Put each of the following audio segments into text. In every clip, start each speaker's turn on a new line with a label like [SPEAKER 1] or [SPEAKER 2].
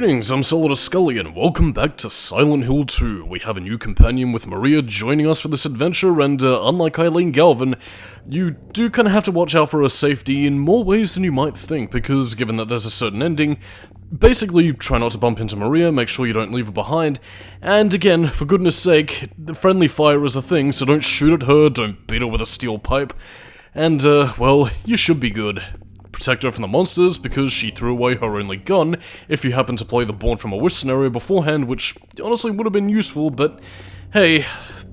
[SPEAKER 1] Greetings, I'm Solidus-Skully and welcome back to Silent Hill 2. We have a new companion with Maria joining us for this adventure, and unlike Eileen Galvin, you do kind of have to watch out for her safety in more ways than you might think, because given that there's a certain ending, basically try not to bump into Maria, make sure you don't leave her behind, and again, for goodness sake, the friendly fire is a thing, so don't shoot at her, don't beat her with a steel pipe, and well, you should be good. Protect her from the monsters, because she threw away her only gun, if you happen to play the Born from a Wish scenario beforehand, which honestly would have been useful, but hey,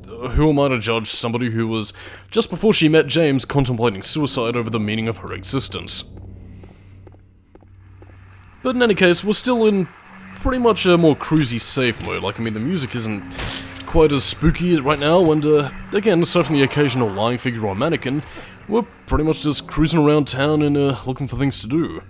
[SPEAKER 1] who am I to judge somebody who was, just before she met James, contemplating suicide over the meaning of her existence. But in any case, we're still in pretty much a more cruisy safe mode. Like, I mean, the music isn't quite as spooky right now, and again, aside from the occasional lying figure or mannequin, we're pretty much just cruising around town and looking for things to do.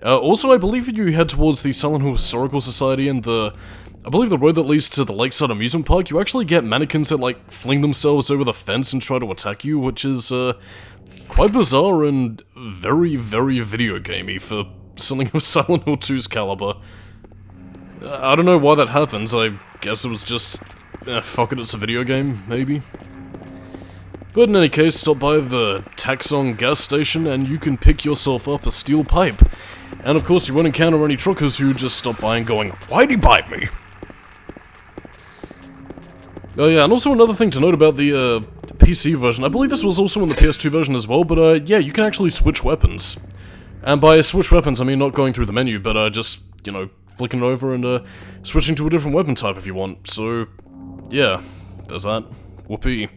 [SPEAKER 1] Also, I believe if you head towards the Silent Hill Historical Society and I believe the road that leads to the Lakeside Amusement Park, you actually get mannequins that, like, fling themselves over the fence and try to attack you, which is, quite bizarre and very, very video gamey for something of Silent Hill 2's caliber. I don't know why that happens, I guess it was just, fuck it, it's a video game, maybe? But in any case, stop by the Taxon gas station and you can pick yourself up a steel pipe. And of course you won't encounter any truckers who just stop by and going, "Why'd he bite me?" Oh yeah, and also another thing to note about the PC version, I believe this was also in the PS2 version as well, but yeah, you can actually switch weapons. And by switch weapons, I mean not going through the menu, but just, you know, flicking over and switching to a different weapon type if you want. So, yeah, there's that. Whoopee.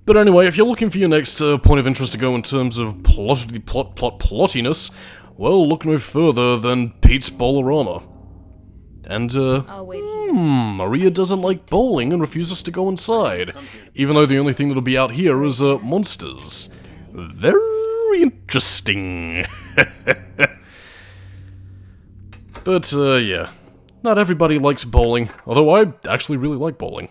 [SPEAKER 1] But anyway, if you're looking for your next point of interest to go in terms of plottiness, well, look no further than Pete's Bowlerama. And, Maria doesn't like bowling and refuses to go inside, even though the only thing that'll be out here is, monsters. Very interesting. But, yeah. Not everybody likes bowling, although I actually really like bowling.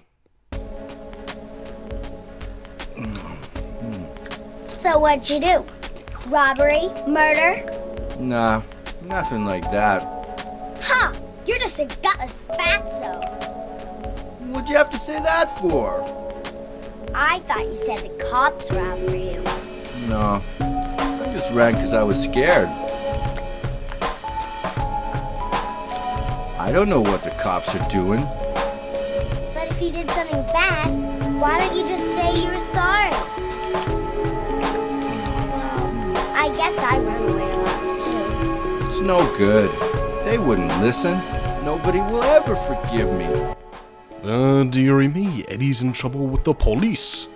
[SPEAKER 2] So what'd you do? Robbery? Murder?
[SPEAKER 3] Nah, nothing like that.
[SPEAKER 2] Huh! You're just a gutless fatso.
[SPEAKER 3] What'd you have to say that for?
[SPEAKER 2] I thought you said the cops were after you.
[SPEAKER 3] No, I just ran because I was scared. I don't know what the cops are doing.
[SPEAKER 2] But if you did something bad, why don't you just say you were sorry? Well, I guess I run away a lot too.
[SPEAKER 3] It's no good. They wouldn't listen. Nobody will ever forgive me.
[SPEAKER 1] Dearie me, Eddie's in trouble with the police.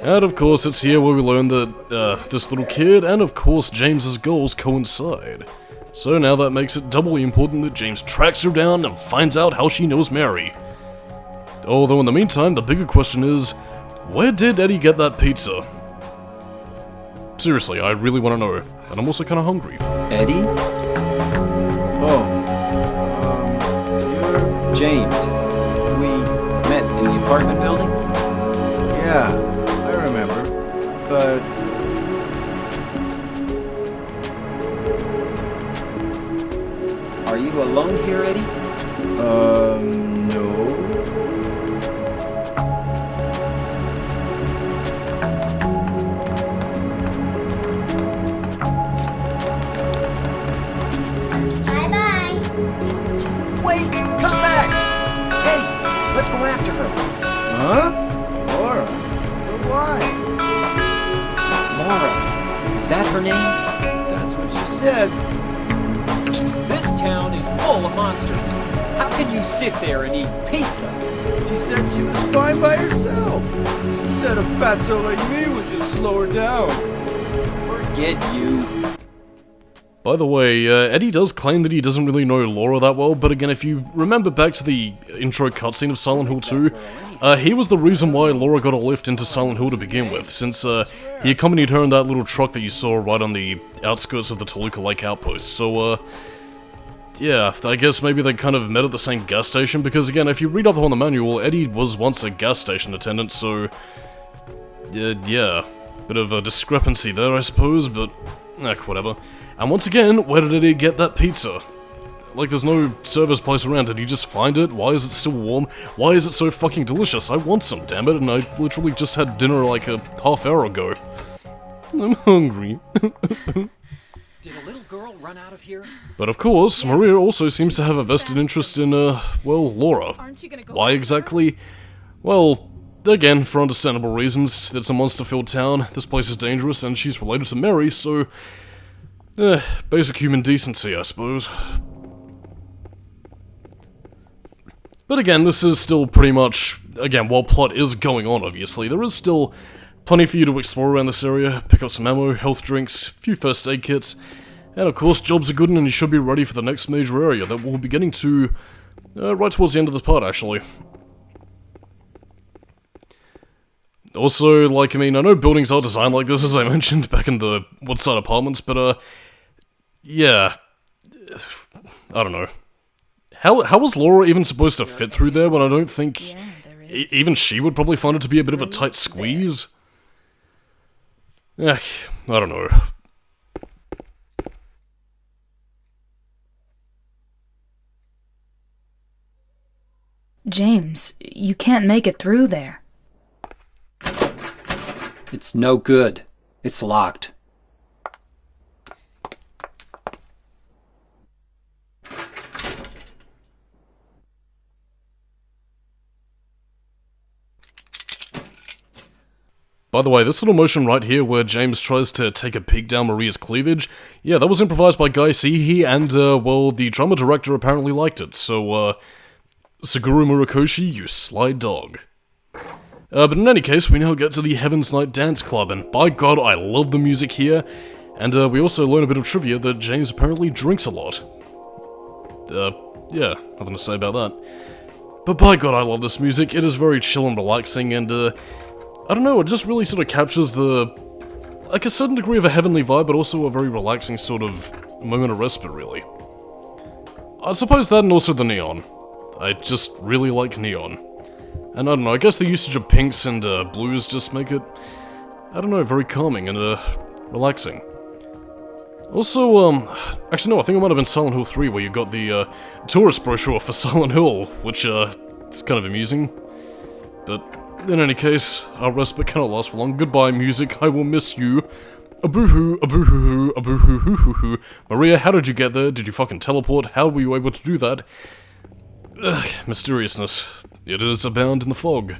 [SPEAKER 1] And of course, it's here where we learn that this little kid and of course James's goals coincide. So now that makes it doubly important that James tracks her down and finds out how she knows Mary. Although in the meantime, the bigger question is, where did Eddie get that pizza? Seriously, I really want to know, and I'm also kind of hungry.
[SPEAKER 4] Eddie?
[SPEAKER 3] Oh, you're...
[SPEAKER 4] James. We met in the apartment building?
[SPEAKER 3] Yeah, I remember, but...
[SPEAKER 4] Are you alone here, Eddie?
[SPEAKER 3] No.
[SPEAKER 2] Bye-bye.
[SPEAKER 4] Wait! Come back! Eddie, let's go after her.
[SPEAKER 3] Huh? Laura? But why?
[SPEAKER 4] Laura. Is that her name?
[SPEAKER 3] That's what she said.
[SPEAKER 4] This town is full of monsters. How can you sit there and eat pizza?
[SPEAKER 3] She said she was fine by herself. She said a fatso like me would just slow her down.
[SPEAKER 4] Forget you.
[SPEAKER 1] By the way, Eddie does claim that he doesn't really know Laura that well, but again, if you remember back to the intro cutscene of Silent Hill 2, he was the reason why Laura got a lift into Silent Hill to begin with, since he accompanied her in that little truck that you saw right on the outskirts of the Toluca Lake outpost, so yeah, I guess maybe they kind of met at the same gas station, because again, if you read up on the manual, Eddie was once a gas station attendant, so yeah, bit of a discrepancy there, I suppose, but Whatever. And once again, where did he get that pizza? Like, there's no service place around. Did he just find it? Why is it still warm? Why is it so fucking delicious? I want some, damn it, and I literally just had dinner like a half hour ago. I'm hungry.
[SPEAKER 4] Did a little girl run out of here?
[SPEAKER 1] But of course, Maria also seems to have a vested interest in, well, Laura. Why exactly? Well, again, for understandable reasons. It's a monster-filled town, this place is dangerous, and she's related to Mary, so... basic human decency, I suppose. But again, this is still pretty much... Again, while plot is going on, obviously, there is still plenty for you to explore around this area, pick up some ammo, health drinks, a few first aid kits, and of course, jobs are good and you should be ready for the next major area that we'll be getting to right towards the end of this part, actually. Also, like, I mean, I know buildings are designed like this, as I mentioned back in the Woodside Apartments, but, yeah, I don't know. How was Laura even supposed to fit through there when I don't think even she would probably find it to be a bit of a tight squeeze? I don't know.
[SPEAKER 5] James, you can't make it through there.
[SPEAKER 6] It's no good. It's locked.
[SPEAKER 1] By the way, this little motion right here where James tries to take a peek down Maria's cleavage, yeah, that was improvised by Guy Seehee, and, well, the drama director apparently liked it, so, Suguru Murakoshi, you sly dog. But in any case, we now get to the Heaven's Night Dance Club, and by God, I love the music here, and, we also learn a bit of trivia that James apparently drinks a lot. Yeah, nothing to say about that. But by God, I love this music, it is very chill and relaxing, and, I don't know, it just really sort of captures the... like a certain degree of a heavenly vibe, but also a very relaxing sort of moment of respite, really. I suppose that and also the neon. I just really like neon. And I don't know, I guess the usage of pinks and blues just make it, I don't know, very calming and relaxing. Also, actually no, I think it might have been Silent Hill 3 where you got the tourist brochure for Silent Hill, which it's kind of amusing. But in any case, our respite cannot last for long. Goodbye, music, I will miss you. Aboohoo, aboohoo, aboohoo, hoo hoo hoo. Maria, how did you get there? Did you fucking teleport? How were you able to do that? Ugh, mysteriousness. It is abound in the fog.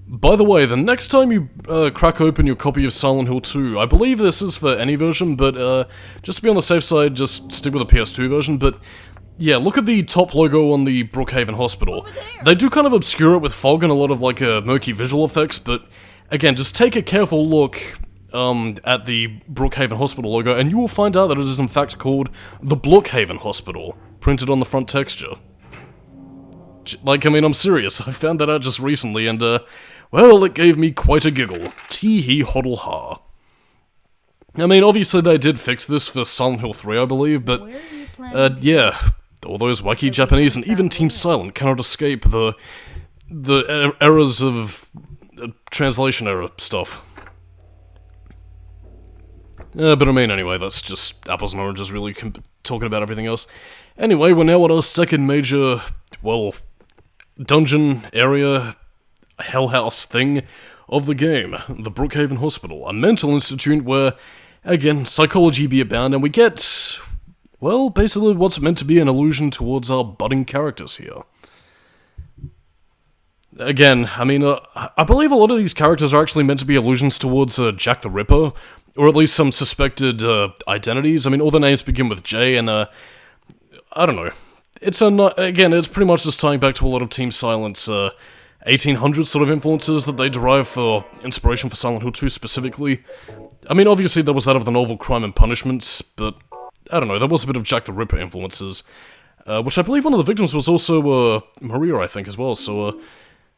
[SPEAKER 1] By the way, the next time you crack open your copy of Silent Hill 2, I believe this is for any version, but just to be on the safe side, just stick with the PS2 version, but yeah, look at the top logo on the Brookhaven Hospital. They do kind of obscure it with fog and a lot of like murky visual effects, but again, just take a careful look at the Brookhaven Hospital logo and you will find out that it is in fact called the Brookhaven Hospital, printed on the front texture. Like, I mean, I'm serious, I found that out just recently and well, it gave me quite a giggle. Tee-hee hoddle ha. I mean, obviously they did fix this for Silent Hill 3, I believe, but yeah, all those wacky Japanese and even Team Silent cannot escape the errors of translation error stuff. But I mean, anyway, that's just apples and oranges, really, talking about everything else. Anyway, we're now at our second major, well, dungeon area, hell house thing of the game, the Brookhaven Hospital, a mental institute where, again, psychology be abound, and we get, well, basically what's meant to be an allusion towards our budding characters here. Again, I mean, I believe a lot of these characters are actually meant to be allusions towards Jack the Ripper, or at least some suspected identities. I mean, all the names begin with J, and I don't know. It's again, it's pretty much just tying back to a lot of Team Silent's 1800s sort of influences that they derive for inspiration for Silent Hill 2 specifically. I mean, obviously there was that of the novel Crime and Punishment, but I don't know, there was a bit of Jack the Ripper influences, which I believe one of the victims was also Maria, I think, as well, so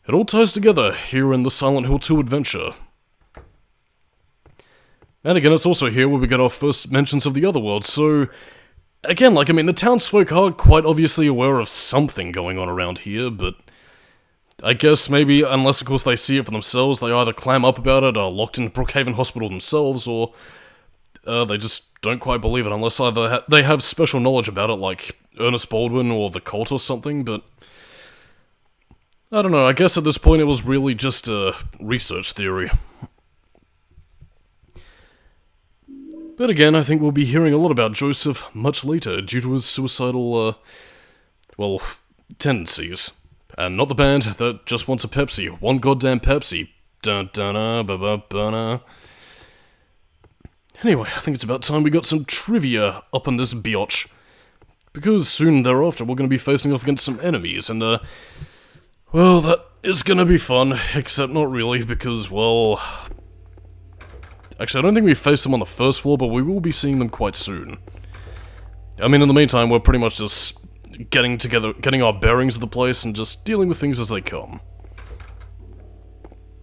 [SPEAKER 1] it all ties together here in the Silent Hill 2 adventure. And again, it's also here where we get our first mentions of the Otherworld, so again, like, I mean, the townsfolk are quite obviously aware of something going on around here, but I guess maybe, unless of course they see it for themselves, they either clam up about it, are locked in Brookhaven Hospital themselves, or they just don't quite believe it unless either they have special knowledge about it, like Ernest Baldwin or the cult or something, but I don't know, I guess at this point it was really just a research theory. But again, I think we'll be hearing a lot about Joseph much later due to his suicidal, well, tendencies. And not the band that just wants a Pepsi. One goddamn Pepsi. Dun dun ba ba ba. Anyway, I think it's about time we got some trivia up on this biatch. Because soon thereafter we're going to be facing off against some enemies, and well, that is going to be fun, except not really, because, well... Actually, I don't think we faced them on the first floor, but we will be seeing them quite soon. I mean, in the meantime, we're pretty much just getting together, getting our bearings of the place, and just dealing with things as they come.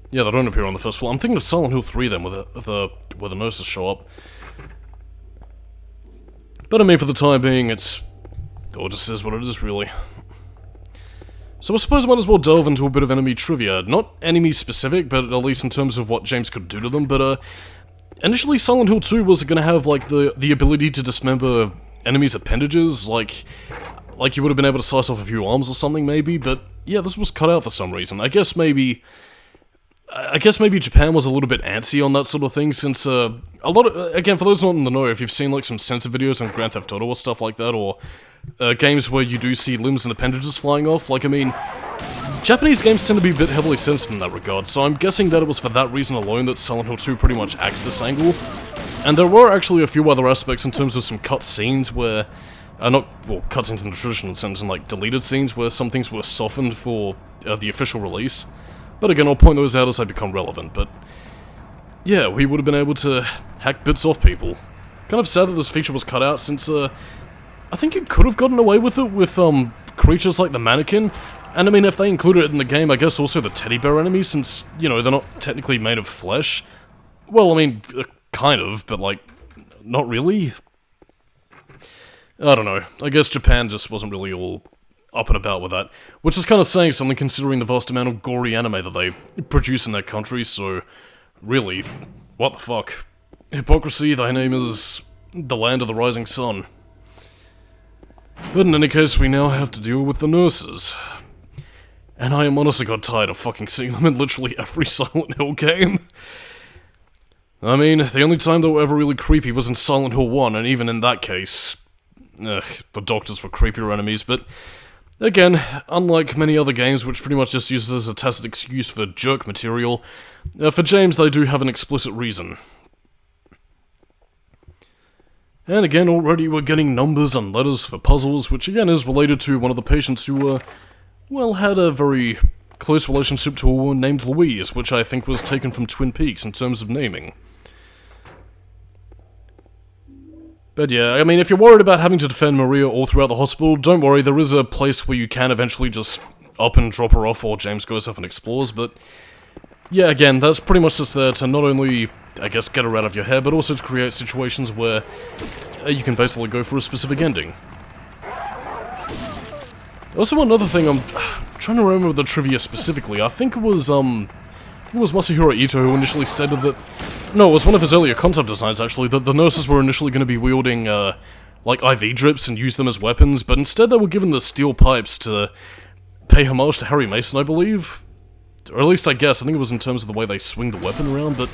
[SPEAKER 1] Yeah, they don't appear on the first floor. I'm thinking of Silent Hill 3 then, where the nurses show up. But I mean, for the time being, it just is what it is, really. So I suppose I might as well delve into a bit of enemy trivia. Not enemy-specific, but at least in terms of what James could do to them, but, initially Silent Hill 2 was gonna have, like, the ability to dismember enemies' appendages, like you would have been able to slice off a few arms or something, maybe, but yeah, this was cut out for some reason. I guess maybe Japan was a little bit antsy on that sort of thing, since, a lot of, again, for those not in the know, if you've seen, like, some censor videos on Grand Theft Auto or stuff like that, or, games where you do see limbs and appendages flying off, like, I mean, Japanese games tend to be a bit heavily censored in that regard, so I'm guessing that it was for that reason alone that Silent Hill 2 pretty much acts this angle. And there were actually a few other aspects in terms of some cut scenes where, cut scenes in the traditional sense, and like deleted scenes where some things were softened for the official release. But again, I'll point those out as they become relevant, but yeah, we would have been able to hack bits off people. Kind of sad that this feature was cut out, since I think you could have gotten away with it with creatures like the mannequin. And I mean, if they included it in the game, I guess also the teddy bear enemies, since, you know, they're not technically made of flesh. Well, I mean, kind of, but like, not really. I don't know, I guess Japan just wasn't really all up and about with that, which is kind of saying something considering the vast amount of gory anime that they produce in their country, so really, what the fuck. Hypocrisy, thy name is the land of the rising sun. But in any case, we now have to deal with the nurses. And I am honestly got tired of fucking seeing them in literally every Silent Hill game. I mean, the only time they were ever really creepy was in Silent Hill 1, and even in that case, the doctors were creepier enemies, but again, unlike many other games which pretty much just uses as a tacit excuse for jerk material, for James they do have an explicit reason. And again, already we're getting numbers and letters for puzzles, which again is related to one of the patients who, well, had a very close relationship to a woman named Louise, which I think was taken from Twin Peaks in terms of naming. But yeah, I mean, if you're worried about having to defend Maria all throughout the hospital, don't worry, there is a place where you can eventually just up and drop her off while James goes off and explores, but yeah, again, that's pretty much just there to not only, I guess, get her out of your hair, but also to create situations where you can basically go for a specific ending. Also, another thing, I'm trying to remember the trivia specifically, I think it was Masahiro Ito who initially stated that, no, it was one of his earlier concept designs actually, that the nurses were initially going to be wielding, like IV drips and use them as weapons, but instead they were given the steel pipes to pay homage to Harry Mason, I believe? Or at least I guess, I think it was in terms of the way they swing the weapon around, but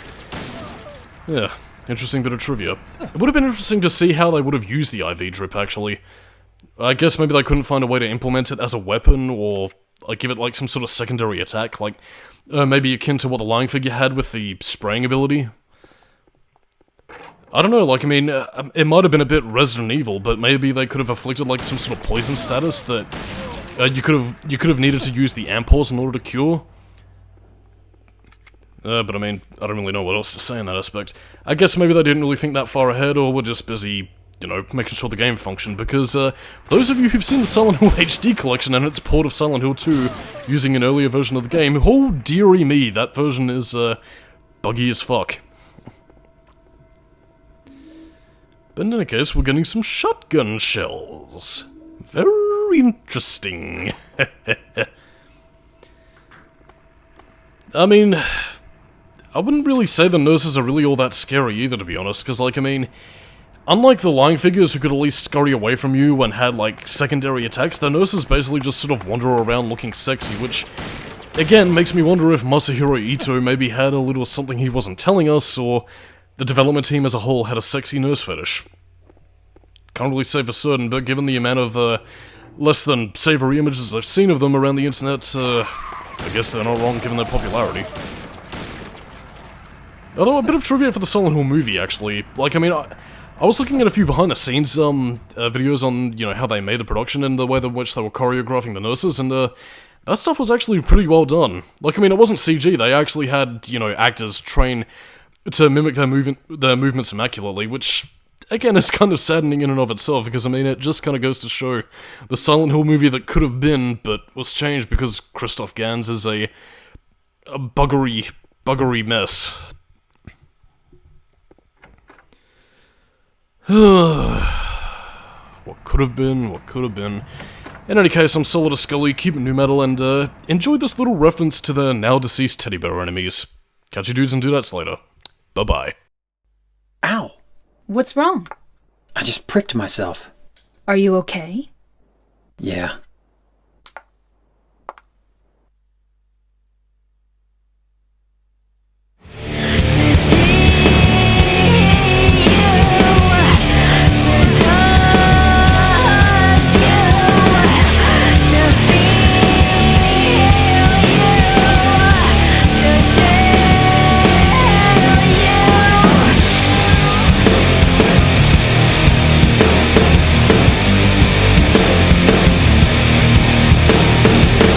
[SPEAKER 1] yeah, interesting bit of trivia. It would have been interesting to see how they would have used the IV drip, actually. I guess maybe they couldn't find a way to implement it as a weapon, or like give it like some sort of secondary attack, like maybe akin to what the Lying Figure had with the spraying ability. I don't know, like, I mean, it might have been a bit Resident Evil, but maybe they could have afflicted like some sort of poison status that you could have needed to use the ampoules in order to cure. But I mean, I don't really know what else to say in that aspect. I guess maybe they didn't really think that far ahead, or were just busy, you know, making sure the game functioned, because, for those of you who've seen the Silent Hill HD collection and its port of Silent Hill 2 using an earlier version of the game, oh dearie me, that version is, buggy as fuck. But in any case, we're getting some shotgun shells. Very interesting. I mean, I wouldn't really say the nurses are really all that scary either, to be honest, because, like, I mean, unlike the lying figures who could at least scurry away from you and had, like, secondary attacks, the nurses basically just sort of wander around looking sexy, which, again, makes me wonder if Masahiro Ito maybe had a little something he wasn't telling us, or the development team as a whole had a sexy nurse fetish. Can't really say for certain, but given the amount of, less than savory images I've seen of them around the internet, I guess they're not wrong given their popularity. Although, a bit of trivia for the Silent Hill movie, actually. Like, I mean, I was looking at a few behind-the-scenes, videos on, you know, how they made the production and the way in which they were choreographing the nurses, and, that stuff was actually pretty well done. Like, I mean, it wasn't CG, they actually had, you know, actors train to mimic their movements immaculately, which, again, is kind of saddening in and of itself, because, I mean, it just kind of goes to show the Silent Hill movie that could have been, but was changed because Christoph Gans is a buggery mess. What could have been, what could have been. In any case, I'm Solidus-Skully, keep it new metal, and enjoy this little reference to the now-deceased teddy bear enemies. Catch you dudes and dudettes later. Bye-bye.
[SPEAKER 6] Ow!
[SPEAKER 5] What's wrong?
[SPEAKER 6] I just pricked myself.
[SPEAKER 5] Are you okay?
[SPEAKER 6] Yeah.